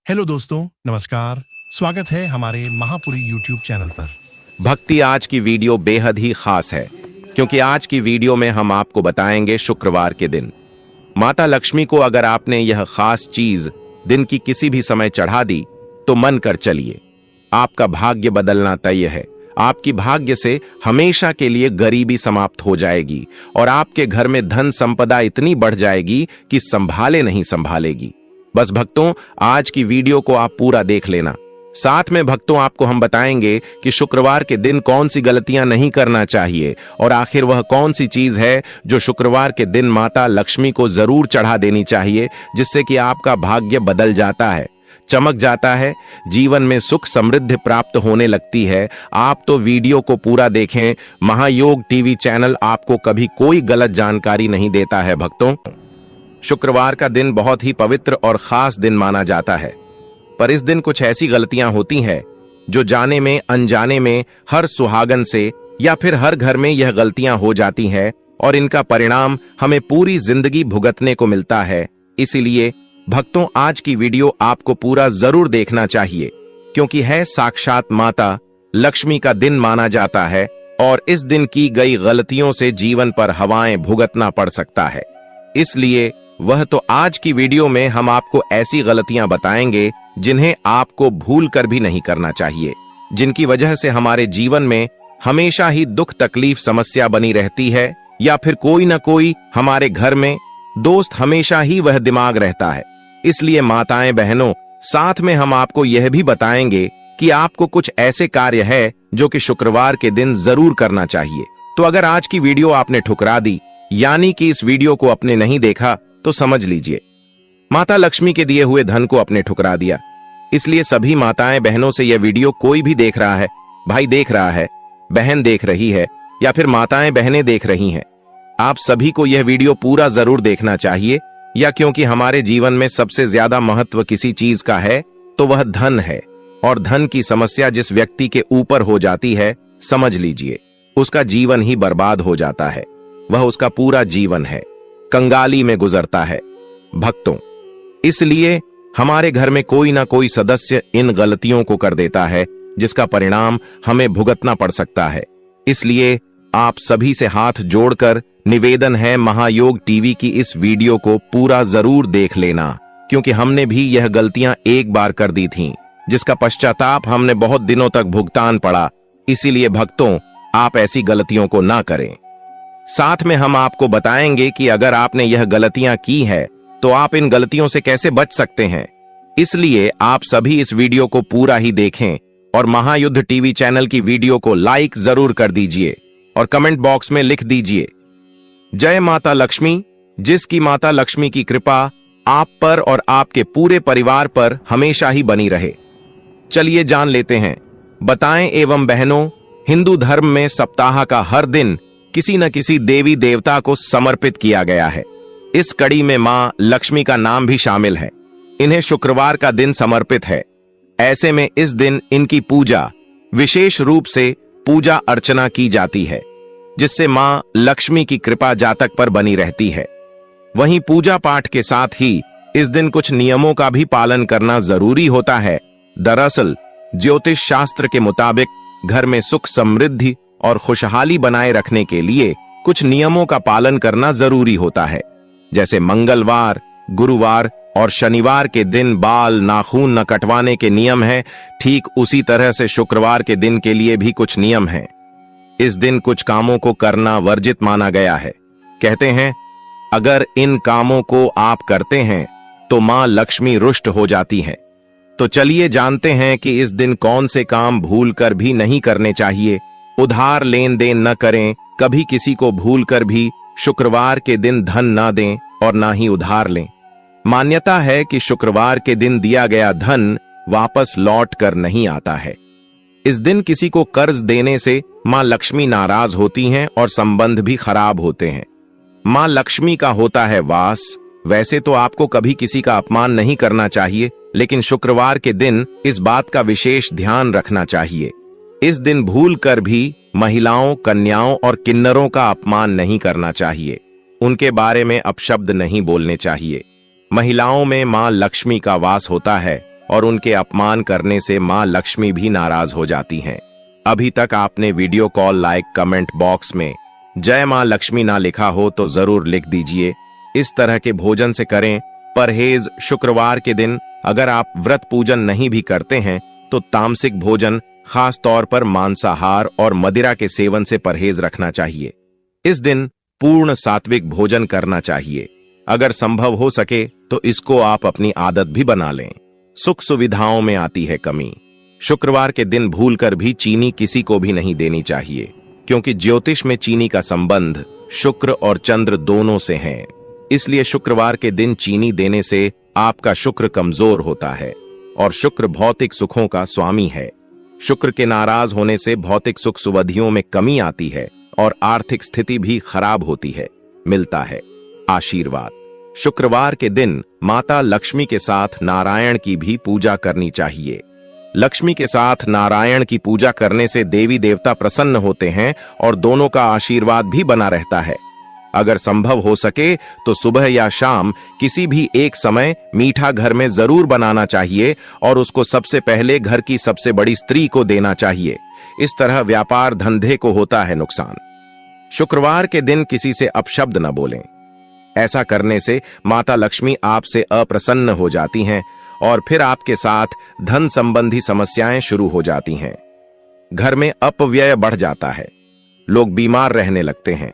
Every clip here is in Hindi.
हेलो दोस्तों, नमस्कार। स्वागत है हमारे महापुरी यूट्यूब चैनल पर। भक्ति आज की वीडियो बेहद ही खास है क्योंकि आज की वीडियो में हम आपको बताएंगे शुक्रवार के दिन माता लक्ष्मी को अगर आपने यह खास चीज दिन की किसी भी समय चढ़ा दी तो मन कर चलिए, आपका भाग्य बदलना तय है। आपकी भाग्य से हमेशा के लिए गरीबी समाप्त हो जाएगी और आपके घर में धन संपदा इतनी बढ़ जाएगी कि संभाले नहीं संभालेगी। बस भक्तों, आज की वीडियो को आप पूरा देख लेना। साथ में भक्तों आपको हम बताएंगे कि शुक्रवार के दिन कौन सी गलतियां नहीं करना चाहिए और आखिर वह कौन सी चीज है जो शुक्रवार के दिन माता लक्ष्मी को जरूर चढ़ा देनी चाहिए, जिससे कि आपका भाग्य बदल जाता है, चमक जाता है, जीवन में सुख समृद्धि प्राप्त होने लगती है। आप तो वीडियो को पूरा देखें। महायोग टीवी चैनल आपको कभी कोई गलत जानकारी नहीं देता है। भक्तों, शुक्रवार का दिन बहुत ही पवित्र और खास दिन माना जाता है, पर इस दिन कुछ ऐसी गलतियां होती हैं जो जाने में अनजाने में हर सुहागन से या फिर हर घर में यह गलतियां हो जाती हैं और इनका परिणाम हमें पूरी जिंदगी भुगतने को मिलता है। इसीलिए भक्तों, आज की वीडियो आपको पूरा जरूर देखना चाहिए क्योंकि है साक्षात माता लक्ष्मी का दिन माना जाता है और इस दिन की गई गलतियों से जीवन पर हवाएं भुगतना पड़ सकता है। इसलिए वह तो आज की वीडियो में हम आपको ऐसी गलतियां बताएंगे जिन्हें आपको भूल कर भी नहीं करना चाहिए, जिनकी वजह से हमारे जीवन में हमेशा ही दुख तकलीफ समस्या बनी रहती है या फिर कोई ना कोई हमारे घर में दोस्त हमेशा ही वह दिमाग रहता है। इसलिए माताएं बहनों, साथ में हम आपको यह भी बताएंगे कि आपको कुछ ऐसे कार्य है जो कि शुक्रवार के दिन जरूर करना चाहिए। तो अगर आज की वीडियो आपने ठुकरा दी, यानी कि इस वीडियो को आपने नहीं देखा, तो समझ लीजिए माता लक्ष्मी के दिए हुए धन को आपने ठुकरा दिया। इसलिए सभी माताएं बहनों से यह वीडियो कोई भी देख रहा है, भाई देख रहा है, बहन देख रही है या फिर माताएं बहनें देख रही हैं, आप सभी को यह वीडियो पूरा जरूर देखना चाहिए। या क्योंकि हमारे जीवन में सबसे ज्यादा महत्व किसी चीज का है तो वह धन है, और धन की समस्या जिस व्यक्ति के ऊपर हो जाती है, समझ लीजिए उसका जीवन ही बर्बाद हो जाता है। वह उसका पूरा जीवन है कंगाली में गुजरता है। भक्तों, इसलिए हमारे घर में कोई ना कोई सदस्य इन गलतियों को कर देता है जिसका परिणाम हमें भुगतना पड़ सकता है। इसलिए आप सभी से हाथ जोड़कर निवेदन है, महायोग टीवी की इस वीडियो को पूरा जरूर देख लेना, क्योंकि हमने भी यह गलतियां एक बार कर दी थीं, जिसका पश्चाताप हमने बहुत दिनों तक भुगतान पड़ा। इसीलिए भक्तों, आप ऐसी गलतियों को ना करें। साथ में हम आपको बताएंगे कि अगर आपने यह गलतियां की है तो आप इन गलतियों से कैसे बच सकते हैं। इसलिए आप सभी इस वीडियो को पूरा ही देखें और महायुद्ध टीवी चैनल की वीडियो को लाइक जरूर कर दीजिए और कमेंट बॉक्स में लिख दीजिए, जय माता लक्ष्मी। जिसकी माता लक्ष्मी की कृपा आप पर और आपके पूरे परिवार पर हमेशा ही बनी रहे। चलिए जान लेते हैं। बताएं एवं बहनों, हिंदू धर्म में सप्ताह का हर दिन किसी न किसी देवी देवता को समर्पित किया गया है। इस कड़ी में मां लक्ष्मी का नाम भी शामिल है। इन्हें शुक्रवार का दिन समर्पित है। ऐसे में इस दिन इनकी पूजा विशेष रूप से पूजा अर्चना की जाती है, जिससे मां लक्ष्मी की कृपा जातक पर बनी रहती है। वहीं पूजा पाठ के साथ ही इस दिन कुछ नियमों का भी पालन करना जरूरी होता है। दरअसल ज्योतिष शास्त्र के मुताबिक घर में सुख समृद्धि और खुशहाली बनाए रखने के लिए कुछ नियमों का पालन करना जरूरी होता है। जैसे मंगलवार, गुरुवार और शनिवार के दिन बाल नाखून न कटवाने के नियम हैं, ठीक उसी तरह से शुक्रवार के दिन के लिए भी कुछ नियम हैं। इस दिन कुछ कामों को करना वर्जित माना गया है। कहते हैं अगर इन कामों को आप करते हैं तो मां लक्ष्मी रुष्ट हो जाती हैं। तो चलिए जानते हैं कि इस दिन कौन से काम भूलकर भी नहीं करने चाहिए। उधार लेन देन न करें, कभी किसी को भूलकर भी शुक्रवार के दिन धन ना दें और ना ही उधार लें। मान्यता है कि शुक्रवार के दिन दिया गया धन वापस लौट कर नहीं आता है। इस दिन किसी को कर्ज देने से मां लक्ष्मी नाराज होती हैं और संबंध भी खराब होते हैं। मां लक्ष्मी का होता है वास। वैसे तो आपको कभी किसी का अपमान नहीं करना चाहिए, लेकिन शुक्रवार के दिन इस बात का विशेष ध्यान रखना चाहिए। इस दिन भूल कर भी महिलाओं, कन्याओं और किन्नरों का अपमान नहीं करना चाहिए। उनके बारे में अपशब्द नहीं बोलने चाहिए। महिलाओं में मां लक्ष्मी का वास होता है और उनके अपमान करने से मां लक्ष्मी भी नाराज हो जाती हैं। अभी तक आपने video call like comment box में जय मां लक्ष्मी ना लिखा हो तो जरूर लिख दीजिए। इस तरह के भोजन से करें परहेज। शुक्रवार के दिन अगर आप व्रत पूजन नहीं भी करते हैं तो तामसिक भोजन, खास तौर पर मांसाहार और मदिरा के सेवन से परहेज रखना चाहिए। इस दिन पूर्ण सात्विक भोजन करना चाहिए। अगर संभव हो सके तो इसको आप अपनी आदत भी बना लें। सुख सुविधाओं में आती है कमी। शुक्रवार के दिन भूलकर भी चीनी किसी को भी नहीं देनी चाहिए, क्योंकि ज्योतिष में चीनी का संबंध शुक्र और चंद्र दोनों से है। इसलिए शुक्रवार के दिन चीनी देने से आपका शुक्र कमजोर होता है और शुक्र भौतिक सुखों का स्वामी है। शुक्र के नाराज होने से भौतिक सुख सुविधाओं में कमी आती है और आर्थिक स्थिति भी खराब होती है। मिलता है आशीर्वाद। शुक्रवार के दिन माता लक्ष्मी के साथ नारायण की भी पूजा करनी चाहिए। लक्ष्मी के साथ नारायण की पूजा करने से देवी देवता प्रसन्न होते हैं और दोनों का आशीर्वाद भी बना रहता है। अगर संभव हो सके तो सुबह या शाम किसी भी एक समय मीठा घर में जरूर बनाना चाहिए और उसको सबसे पहले घर की सबसे बड़ी स्त्री को देना चाहिए। इस तरह व्यापार धंधे को होता है नुकसान। शुक्रवार के दिन किसी से अपशब्द न बोलें। ऐसा करने से माता लक्ष्मी आपसे अप्रसन्न हो जाती हैं और फिर आपके साथ धन संबंधी समस्याएं शुरू हो जाती हैं। घर में अपव्यय बढ़ जाता है। लोग बीमार रहने लगते हैं।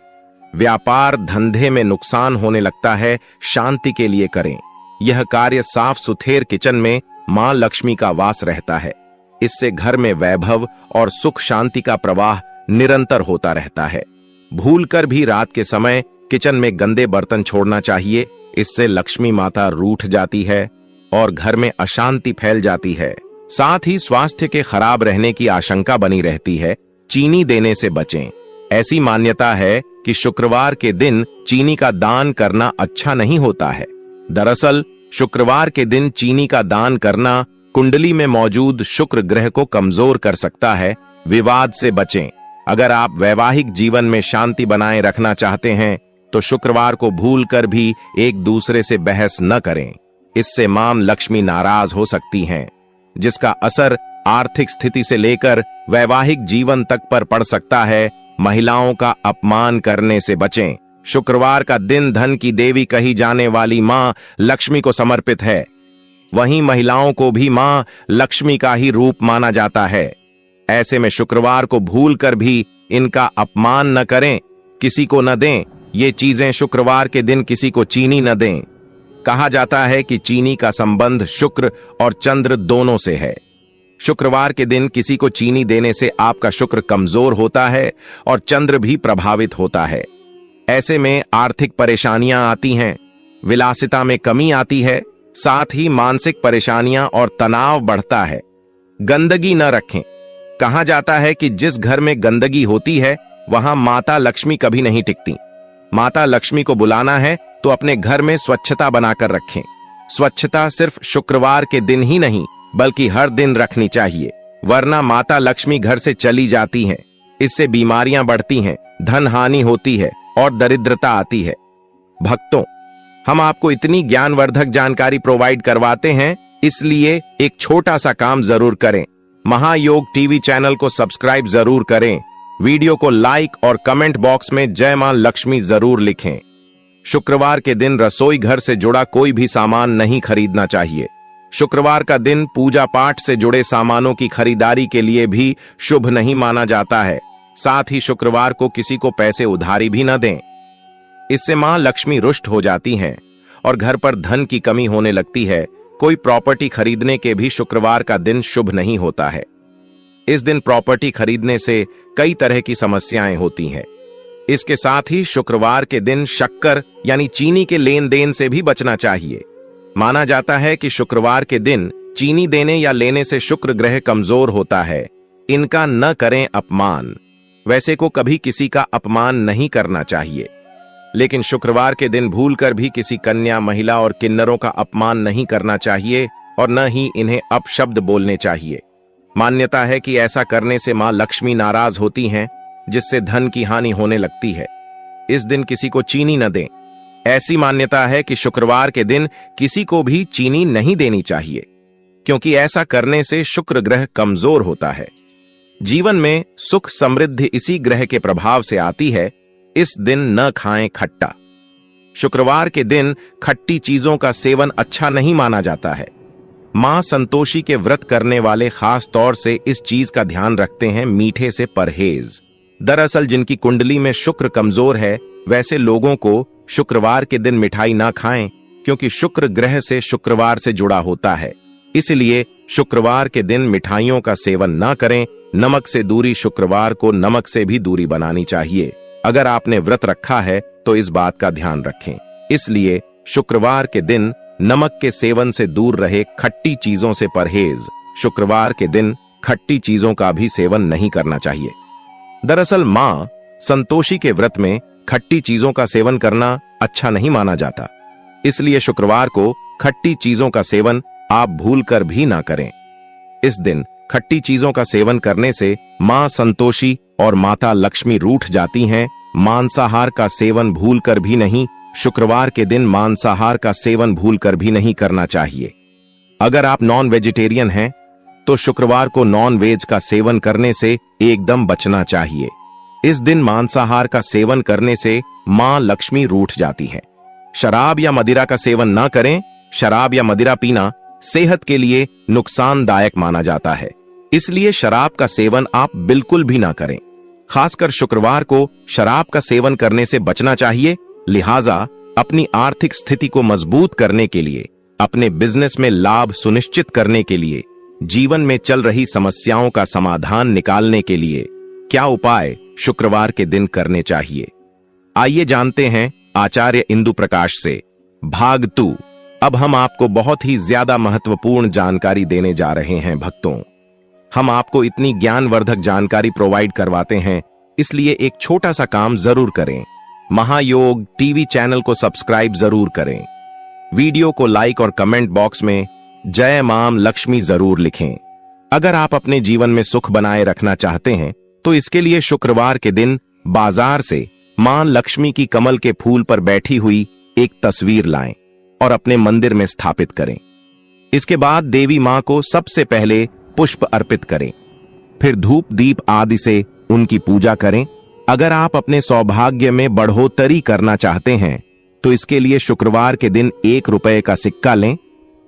व्यापार धंधे में नुकसान होने लगता है। शांति के लिए करें यह कार्य। साफ सुथरे किचन में मां लक्ष्मी का वास रहता है। इससे घर में वैभव और सुख शांति का प्रवाह निरंतर होता रहता है। भूलकर भी रात के समय किचन में गंदे बर्तन छोड़ना चाहिए। इससे लक्ष्मी माता रूठ जाती है और घर में अशांति फैल जाती है। साथ ही स्वास्थ्य के खराब रहने की आशंका बनी रहती है। चीनी देने से बचें। ऐसी मान्यता है कि शुक्रवार के दिन चीनी का दान करना अच्छा नहीं होता है। दरअसल शुक्रवार के दिन चीनी का दान करना कुंडली में मौजूद शुक्र ग्रह को कमजोर कर सकता है। विवाद से बचें। अगर आप वैवाहिक जीवन में शांति बनाए रखना चाहते हैं तो शुक्रवार को भूलकर भी एक दूसरे से बहस न करें। इससे मां लक्ष्मी नाराज हो सकती हैं, जिसका असर आर्थिक स्थिति से लेकर वैवाहिक जीवन तक पर पड़ सकता है। महिलाओं का अपमान करने से बचें। शुक्रवार का दिन धन की देवी कही जाने वाली मां लक्ष्मी को समर्पित है। वहीं महिलाओं को भी मां लक्ष्मी का ही रूप माना जाता है। ऐसे में शुक्रवार को भूलकर भी इनका अपमान न करें, किसी को न दें। ये चीजें शुक्रवार के दिन किसी को चीनी न दें। कहा जाता है कि चीनी का संबंध शुक्र और चंद्र दोनों से है। शुक्रवार के दिन किसी को चीनी देने से आपका शुक्र कमजोर होता है और चंद्र भी प्रभावित होता है। ऐसे में आर्थिक परेशानियां आती हैं, विलासिता में कमी आती है, साथ ही मानसिक परेशानियां और तनाव बढ़ता है। गंदगी न रखें। कहा जाता है कि जिस घर में गंदगी होती है वहां माता लक्ष्मी कभी नहीं टिकती। माता लक्ष्मी को बुलाना है तो अपने घर में स्वच्छता बनाकर रखें। स्वच्छता सिर्फ शुक्रवार के दिन ही नहीं बल्कि हर दिन रखनी चाहिए, वरना माता लक्ष्मी घर से चली जाती हैं। इससे बीमारियां बढ़ती हैं, धन हानि होती है और दरिद्रता आती है। भक्तों, हम आपको इतनी ज्ञानवर्धक जानकारी प्रोवाइड करवाते हैं, इसलिए एक छोटा सा काम जरूर करें। महायोग टीवी चैनल को सब्सक्राइब जरूर करें। वीडियो को लाइक और कमेंट बॉक्स में जय मां लक्ष्मी जरूर लिखें। शुक्रवार के दिन रसोई घर से जुड़ा कोई भी सामान नहीं खरीदना चाहिए। शुक्रवार का दिन पूजा पाठ से जुड़े सामानों की खरीदारी के लिए भी शुभ नहीं माना जाता है। साथ ही शुक्रवार को किसी को पैसे उधारी भी न दें। इससे मां लक्ष्मी रुष्ट हो जाती हैं और घर पर धन की कमी होने लगती है। कोई प्रॉपर्टी खरीदने के भी शुक्रवार का दिन शुभ नहीं होता है। इस दिन प्रॉपर्टी खरीदने से कई तरह की समस्याएं होती हैं। इसके साथ ही शुक्रवार के दिन शक्कर यानी चीनी के लेन देन से भी बचना चाहिए। माना जाता है कि शुक्रवार के दिन चीनी देने या लेने से शुक्र ग्रह कमजोर होता है। इनका न करें अपमान। वैसे को कभी किसी का अपमान नहीं करना चाहिए, लेकिन शुक्रवार के दिन भूलकर भी किसी कन्या, महिला और किन्नरों का अपमान नहीं करना चाहिए और न ही इन्हें अपशब्द बोलने चाहिए। मान्यता है कि ऐसा करने से मां लक्ष्मी नाराज होती हैं, जिससे धन की हानि होने लगती है। इस दिन किसी को चीनी न दें। ऐसी मान्यता है कि शुक्रवार के दिन किसी को भी चीनी नहीं देनी चाहिए। क्योंकि ऐसा करने से शुक्र ग्रह कमजोर होता है। जीवन में सुख समृद्धि इसी ग्रह के प्रभाव से आती है। इस दिन न खाएं खट्टा। शुक्रवार के दिन खट्टी चीजों का सेवन अच्छा नहीं माना जाता है। मां संतोषी के व्रत करने वाले खास तौर से इस चीज का ध्यान रखते हैं, मीठे से परहेज। दरअसल जिनकी कुंडली में शुक्र कमजोर है वैसे लोगों को शुक्रवार के दिन मिठाई ना खाएं, क्योंकि शुक्र ग्रह से शुक्रवार से जुड़ा होता है। इसलिए शुक्रवार के दिन मिठाइयों का सेवन ना करें। नमक से दूरी, शुक्रवार को नमक से भी दूरी बनानी चाहिए। अगर आपने व्रत रखा है तो इस बात का ध्यान रखें। इसलिए शुक्रवार के दिन नमक के सेवन से दूर रहे, खट्टी चीजों से परहेज। शुक्रवार के दिन खट्टी चीजों का भी सेवन नहीं करना चाहिए। दरअसल मां संतोषी के व्रत में खट्टी चीजों का सेवन करना अच्छा नहीं माना जाता। इसलिए शुक्रवार को खट्टी चीजों का सेवन आप भूलकर भी ना करें। इस दिन खट्टी चीजों का सेवन करने से मां संतोषी और माता लक्ष्मी रूठ जाती हैं। मांसाहार का सेवन भूलकर भी नहीं। शुक्रवार के दिन मांसाहार का सेवन भूलकर भी नहीं करना चाहिए। अगर आप नॉन वेजिटेरियन हैं तो शुक्रवार को नॉन वेज का सेवन करने से एकदम बचना चाहिए। इस दिन मांसाहार का सेवन करने से मां लक्ष्मी रूठ जाती है। शराब या मदिरा का सेवन ना करें। शराब या मदिरा पीना सेहत के लिए नुकसानदायक माना जाता है। इसलिए शराब का सेवन आप बिल्कुल भी ना करें। खासकर शुक्रवार को शराब का सेवन करने से बचना चाहिए। लिहाजा अपनी आर्थिक स्थिति को मजबूत करने के लिए, अपने बिजनेस में लाभ सुनिश्चित करने के लिए, जीवन में चल रही समस्याओं का समाधान निकालने के लिए क्या उपाय शुक्रवार के दिन करने चाहिए, आइए जानते हैं आचार्य इंदु प्रकाश से। भाग 2। अब हम आपको बहुत ही ज्यादा महत्वपूर्ण जानकारी देने जा रहे हैं भक्तों। हम आपको इतनी ज्ञानवर्धक जानकारी प्रोवाइड करवाते हैं, इसलिए एक छोटा सा काम जरूर करें। महायोग टीवी चैनल को सब्सक्राइब जरूर करें। वीडियो को लाइक और कमेंट बॉक्स में जय मां लक्ष्मी जरूर लिखें। अगर आप अपने जीवन में सुख बनाए रखना चाहते हैं तो इसके लिए शुक्रवार के दिन बाजार से मां लक्ष्मी की कमल के फूल पर बैठी हुई एक तस्वीर लाएं और अपने मंदिर में स्थापित करें। इसके बाद देवी मां को सबसे पहले पुष्प अर्पित करें, फिर धूप दीप आदि से उनकी पूजा करें। अगर आप अपने सौभाग्य में बढ़ोतरी करना चाहते हैं तो इसके लिए शुक्रवार के दिन 1 रुपए का सिक्का लें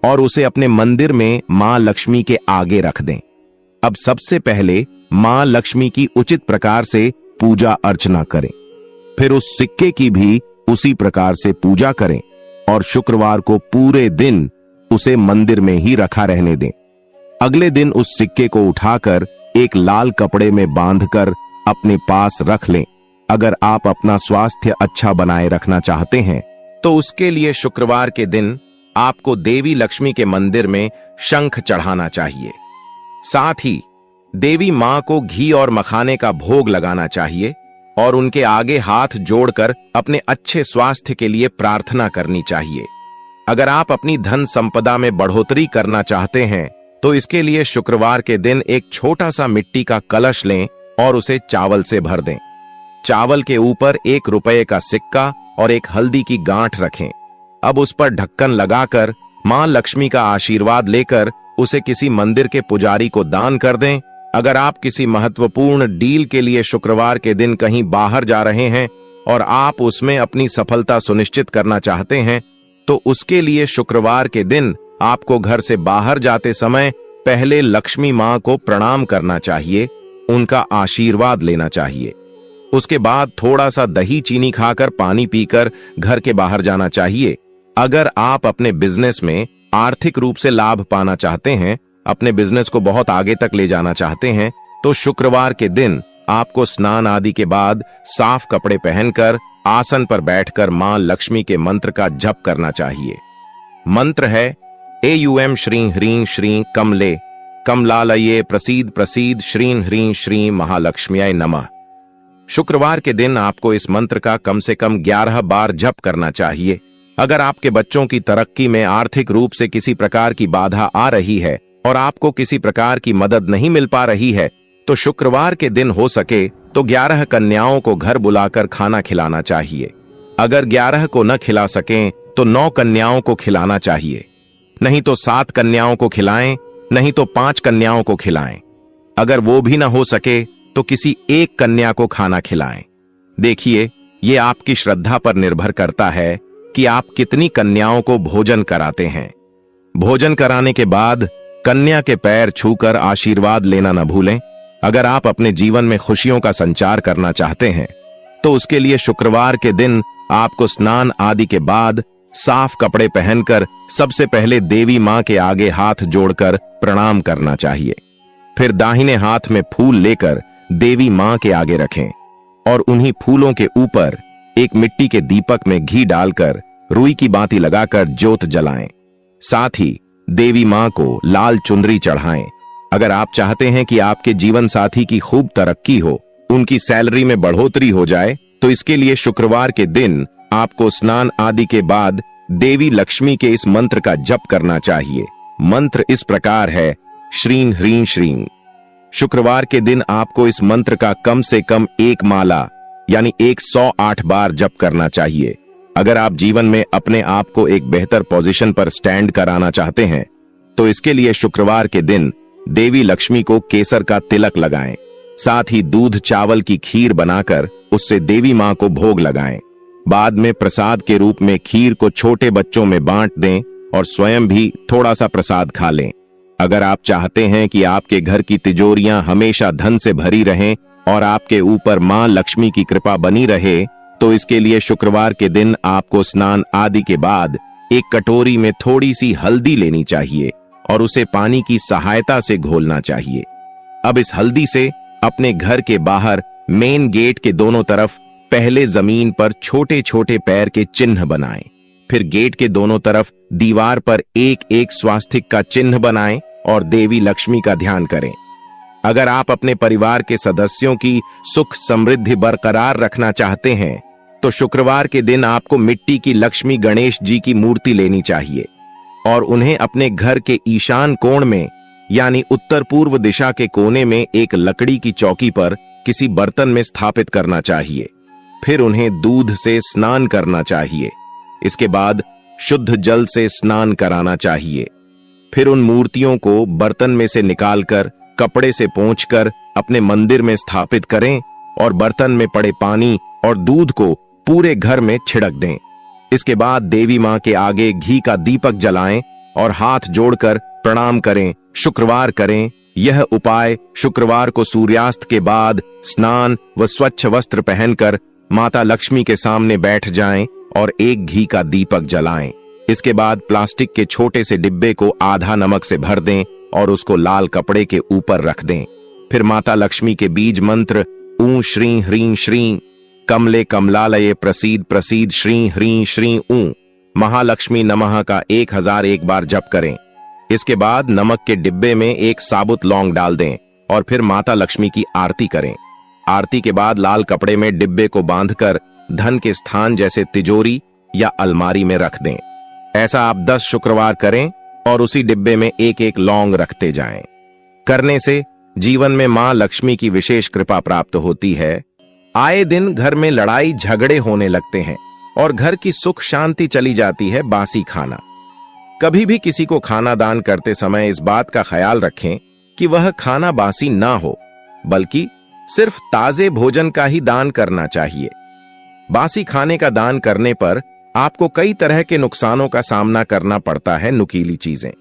और उसे अपने मंदिर में मां लक्ष्मी के आगे रख दें। अब सबसे पहले मां लक्ष्मी की उचित प्रकार से पूजा अर्चना करें, फिर उस सिक्के की भी उसी प्रकार से पूजा करें और शुक्रवार को पूरे दिन उसे मंदिर में ही रखा रहने दें। अगले दिन उस सिक्के को उठाकर एक लाल कपड़े में बांधकर अपने पास रख लें। अगर आप अपना स्वास्थ्य अच्छा बनाए रखना चाहते हैं तो उसके लिए शुक्रवार के दिन आपको देवी लक्ष्मी के मंदिर में शंख चढ़ाना चाहिए। साथ ही देवी मां को घी और मखाने का भोग लगाना चाहिए और उनके आगे हाथ जोड़कर अपने अच्छे स्वास्थ्य के लिए प्रार्थना करनी चाहिए। अगर आप अपनी धन संपदा में बढ़ोतरी करना चाहते हैं तो इसके लिए शुक्रवार के दिन एक छोटा सा मिट्टी का कलश लें और उसे चावल से भर दें। चावल के ऊपर 1 रुपए का सिक्का और एक हल्दी की गांठ रखें। अब उस पर ढक्कन लगाकर मां लक्ष्मी का आशीर्वाद लेकर उसे किसी मंदिर के पुजारी को दान कर दें। अगर आप किसी महत्वपूर्ण डील के लिए शुक्रवार के दिन कहीं बाहर जा रहे हैं और आप उसमें अपनी सफलता सुनिश्चित करना चाहते हैं तो उसके लिए शुक्रवार के दिन आपको घर से बाहर जाते समय पहले लक्ष्मी मां को प्रणाम करना चाहिए, उनका आशीर्वाद लेना चाहिए। उसके बाद थोड़ा सा दही चीनी खाकर पानी पीकर घर के बाहर जाना चाहिए। अगर आप अपने बिजनेस में आर्थिक रूप से लाभ पाना चाहते हैं, अपने बिजनेस को बहुत आगे तक ले जाना चाहते हैं तो शुक्रवार के दिन आपको स्नान आदि के बाद साफ कपड़े पहनकर आसन पर बैठकर मां लक्ष्मी के मंत्र का जप करना चाहिए। मंत्र है एयूएम श्रीं ह्रीं श्रीं कमले कमलालये प्रसीद प्रसीद श्रीं ह्रीं श्रीं महालक्ष्म्याय नमः। शुक्रवार के दिन आपको इस मंत्र का कम से कम 11 बार जप करना चाहिए। अगर आपके बच्चों की तरक्की में आर्थिक रूप से किसी प्रकार की बाधा आ रही है और आपको किसी प्रकार की मदद नहीं मिल पा रही है तो शुक्रवार के दिन हो सके तो 11 कन्याओं को घर बुलाकर खाना खिलाना चाहिए। अगर 11 को न खिला सकें तो 9 कन्याओं को खिलाना चाहिए। नहीं तो 7 कन्याओं को खिलाएं, नहीं तो 5 कन्याओं को खिलाएं। अगर वो भी ना हो सके तो किसी एक कन्या को खाना खिलाएं। देखिए, ये आपकी श्रद्धा पर निर्भर करता है कि आप कितनी कन्याओं को भोजन कराते हैं। भोजन कराने के बाद कन्या के पैर छूकर आशीर्वाद लेना न भूलें। अगर आप अपने जीवन में खुशियों का संचार करना चाहते हैं तो उसके लिए शुक्रवार के दिन आपको स्नान आदि के बाद साफ कपड़े पहनकर सबसे पहले देवी मां के आगे हाथ जोड़कर प्रणाम करना चाहिए। फिर दाहिने हाथ में फूल लेकर देवी मां के आगे रखें और उन्हीं फूलों के ऊपर एक मिट्टी के दीपक में घी डालकर रुई की बाती लगाकर ज्योत जलाएं। साथ ही देवी मां को लाल चुनरी चढ़ाएं। अगर आप चाहते हैं कि आपके जीवन साथी की खूब तरक्की हो, उनकी सैलरी में बढ़ोतरी हो जाए, तो इसके लिए शुक्रवार के दिन आपको स्नान आदि के बाद देवी लक्ष्मी के इस मंत्र का जप करना चाहिए। मंत्र इस प्रकार है, श्रीं ह्रीं श्रीं। शुक्रवार के दिन आपको इस मंत्र का कम से कम 1 माला यानी 108 बार जप करना चाहिए। अगर आप जीवन में अपने आप को एक बेहतर पोजीशन पर स्टैंड कराना चाहते हैं तो इसके लिए शुक्रवार के दिन देवी लक्ष्मी को केसर का तिलक लगाएं। साथ ही दूध चावल की खीर बनाकर उससे देवी मां को भोग लगाएं। बाद में प्रसाद के रूप में खीर को छोटे बच्चों में बांट दें और स्वयं भी थोड़ा सा प्रसाद खा लें। अगर आप चाहते हैं कि आपके घर की तिजोरियां हमेशा धन से भरी रहें और आपके ऊपर मां लक्ष्मी की कृपा बनी रहे, तो इसके लिए शुक्रवार के दिन आपको स्नान आदि के बाद एक कटोरी में थोड़ी सी हल्दी लेनी चाहिए और उसे पानी की सहायता से घोलना चाहिए। अब इस हल्दी से अपने घर के बाहर मेन गेट के दोनों तरफ पहले जमीन पर छोटे छोटे पैर के चिन्ह बनाएं। फिर गेट के दोनों तरफ दीवार पर एक एक स्वास्तिक का चिन्ह बनाएं और देवी लक्ष्मी का ध्यान करें। अगर आप अपने परिवार के सदस्यों की सुख समृद्धि बरकरार रखना चाहते हैं तो शुक्रवार के दिन आपको मिट्टी की लक्ष्मी गणेश जी की मूर्ति लेनी चाहिए और उन्हें अपने घर के ईशान कोण में यानी उत्तर पूर्व दिशा के कोने में एक लकड़ी की चौकी पर किसी बर्तन में स्थापित करना चाहिए। फिर उन्हें दूध से स्नान करना चाहिए। इसके बाद शुद्ध जल से स्नान कराना चाहिए। फिर उन मूर्तियों को बर्तन में से निकालकर कपड़े से पोंछकर अपने मंदिर में स्थापित करें और बर्तन में पड़े पानी और दूध को पूरे घर में छिड़क दें। इसके बाद देवी मां के आगे घी का दीपक जलाएं और हाथ जोड़कर प्रणाम करें, शुक्रवार करें। यह उपाय शुक्रवार को सूर्यास्त के बाद स्नान व स्वच्छ वस्त्र पहनकर माता लक्ष्मी के सामने बैठ जाएं और एक घी का दीपक जलाएं। इसके बाद प्लास्टिक के छोटे से डिब्बे को आधा नमक से भर दें और उसको लाल कपड़े के ऊपर रख दें। फिर माता लक्ष्मी के बीज मंत्र ऊ श्रीं ह्रीं श्रीं कमले कमलालये प्रसीद प्रसीद श्रीं ह्रीं श्रीं ऊ महालक्ष्मी नमः का 1001 बार जप करें। इसके बाद नमक के डिब्बे में एक साबुत लौंग डाल दें और फिर माता लक्ष्मी की आरती करें। आरती के बाद लाल कपड़े में डिब्बे को बांधकर धन के स्थान जैसे तिजोरी या अलमारी में रख दें। ऐसा आप 10 शुक्रवार करें और उसी डिब्बे में एक एक लौंग रखते जाएं। करने से जीवन में मां लक्ष्मी की विशेष कृपा प्राप्त होती है। आए दिन घर में लड़ाई झगड़े होने लगते हैं और घर की सुख शांति चली जाती है बासी खाना। कभी भी किसी को खाना दान करते समय इस बात का ख्याल रखें कि वह खाना बासी ना हो, बल्कि सिर्फ ताजे भोजन का ही दान करना चाहिए। बासी खाने का दान करने पर आपको कई तरह के नुकसानों का सामना करना पड़ता है। नुकीली चीजें,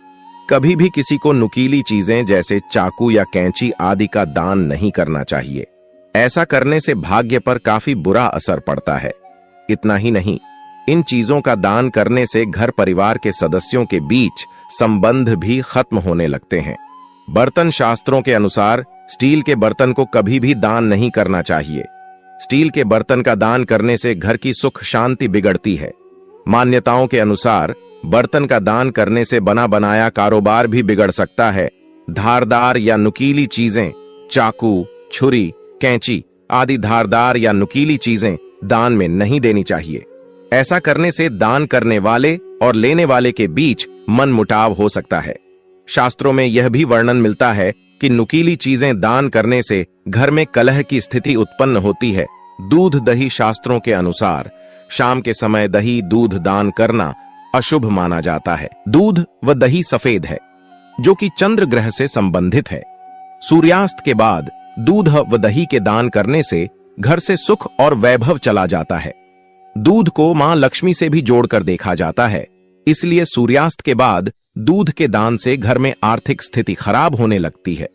कभी भी किसी को नुकीली चीजें जैसे चाकू या कैंची आदि का दान नहीं करना चाहिए। ऐसा करने से भाग्य पर काफी बुरा असर पड़ता है। इतना ही नहीं, इन चीजों का दान करने से घर परिवार के सदस्यों के बीच संबंध भी खत्म होने लगते हैं। बर्तन शास्त्रों के अनुसार स्टील के बर्तन को कभी भी दान नहीं करना चाहिए। स्टील के बर्तन का दान करने से घर की सुख शांति बिगड़ती है। मान्यताओं के अनुसार बर्तन का दान करने से बना बनाया कारोबार भी बिगड़ सकता है। धारदार या नुकीली चीजें, चाकू, छुरी, कैंची आदि धारदार या नुकीली चीजें दान में नहीं देनी चाहिए। ऐसा करने से दान करने वाले और लेने वाले के बीच मनमुटाव हो सकता है। शास्त्रों में यह भी वर्णन मिलता है कि नुकीली चीजें दान करने से घर में कलह की स्थिति उत्पन्न होती है। दूध दही शास्त्रों के अनुसार शाम के समय दही दूध दान करना अशुभ माना जाता है। दूध व दही सफेद है, जो कि चंद्र ग्रह से संबंधित है। सूर्यास्त के बाद दूध व दही के दान करने से घर से सुख और वैभव चला जाता है। दूध को मां लक्ष्मी से भी जोड़कर देखा जाता है, इसलिए सूर्यास्त के बाद दूध के दान से घर में आर्थिक स्थिति खराब होने लगती है।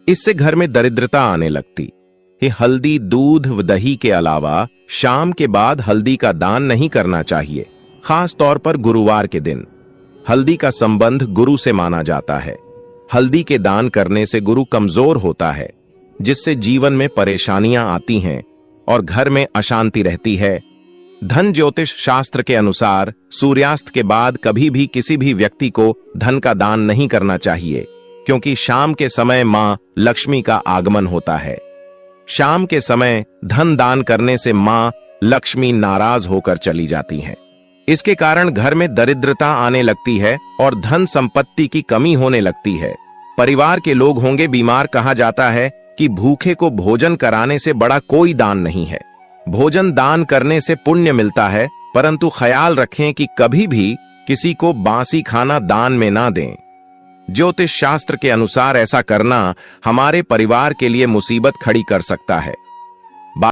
इससे घर में दरिद्रता आने लगती। ये हल्दी, दूध व दही के अलावा शाम के बाद हल्दी का दान नहीं करना चाहिए, खास तौर पर गुरुवार के दिन। हल्दी का संबंध गुरु से माना जाता है। हल्दी के दान करने से गुरु कमजोर होता है, जिससे जीवन में परेशानियां आती हैं और घर में अशांति रहती है। धन ज्योतिष शास्त्र के अनुसार सूर्यास्त के बाद कभी भी किसी भी व्यक्ति को धन का दान नहीं करना चाहिए, क्योंकि शाम के समय मां लक्ष्मी का आगमन होता है। शाम के समय धन दान करने से मां लक्ष्मी नाराज होकर चली जाती हैं। इसके कारण घर में दरिद्रता आने लगती है और धन संपत्ति की कमी होने लगती है। परिवार के लोग होंगे बीमार। कहा जाता है कि भूखे को भोजन कराने से बड़ा कोई दान नहीं है। भोजन दान करने से पुण्य मिलता है, परंतु ख्याल रखें कि कभी भी किसी को बासी खाना दान में ना दें। ज्योतिष शास्त्र के अनुसार ऐसा करना हमारे परिवार के लिए मुसीबत खड़ी कर सकता है।